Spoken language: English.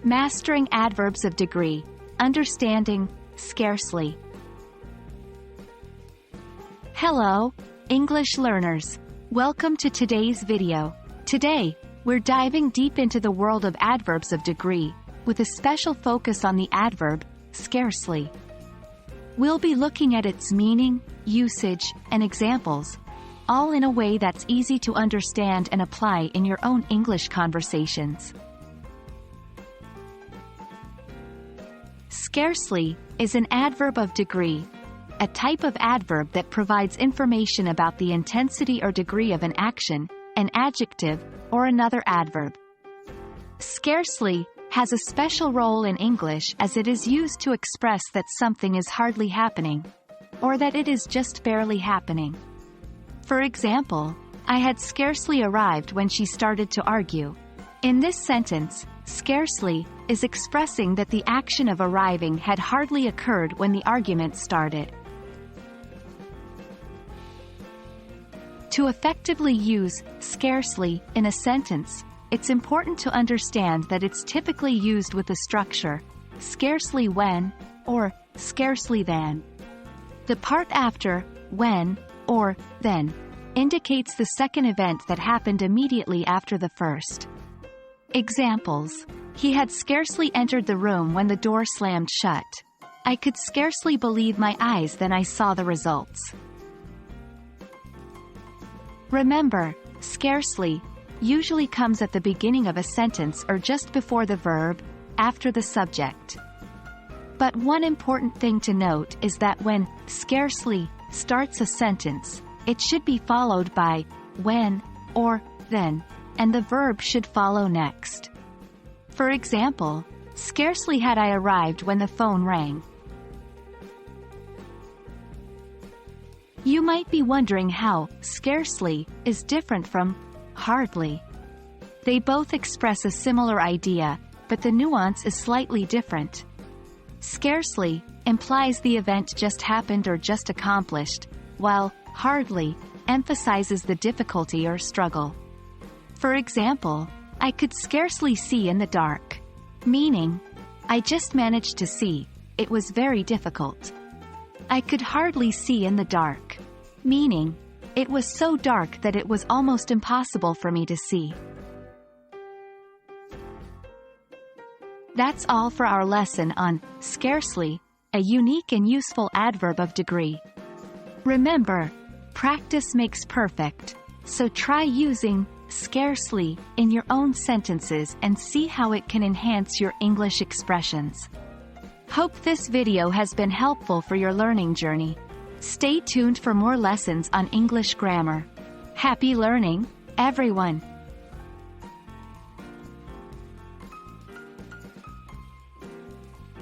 Mastering Adverbs of Degree. Understanding scarcely. Hello, English learners. Welcome to today's video. Today, we're diving deep into the world of adverbs of degree, with a special focus on the adverb, scarcely. We'll be looking at its meaning, usage, and examples, all in a way that's easy to understand and apply in your own English conversations. Scarcely is an adverb of degree, a type of adverb that provides information about the intensity or degree of an action, an adjective, or another adverb. Scarcely has a special role in English as it is used to express that something is hardly happening, or that it is just barely happening. For example, I had scarcely arrived when she started to argue. In this sentence, scarcely is expressing that the action of arriving had hardly occurred when the argument started. To effectively use scarcely in a sentence, it's important to understand that it's typically used with the structure scarcely when or scarcely then. The part after when or then indicates the second event that happened immediately after the first. Examples: he had scarcely entered the room when the door slammed shut. I could scarcely believe my eyes when I saw the results. Remember, scarcely usually comes at the beginning of a sentence or just before the verb, after the subject. But one important thing to note is that when scarcely starts a sentence, it should be followed by when or then, and the verb should follow next. For example, scarcely had I arrived when the phone rang. You might be wondering how scarcely is different from hardly. They both express a similar idea, but the nuance is slightly different. Scarcely implies the event just happened or just accomplished, while hardly emphasizes the difficulty or struggle. For example, I could scarcely see in the dark, meaning, I just managed to see, it was very difficult. I could hardly see in the dark, meaning, it was so dark that it was almost impossible for me to see. That's all for our lesson on scarcely, a unique and useful adverb of degree. Remember, practice makes perfect, so try using scarcely in your own sentences and see how it can enhance your English expressions. Hope this video has been helpful for your learning journey. Stay tuned for more lessons on English grammar. Happy learning, everyone!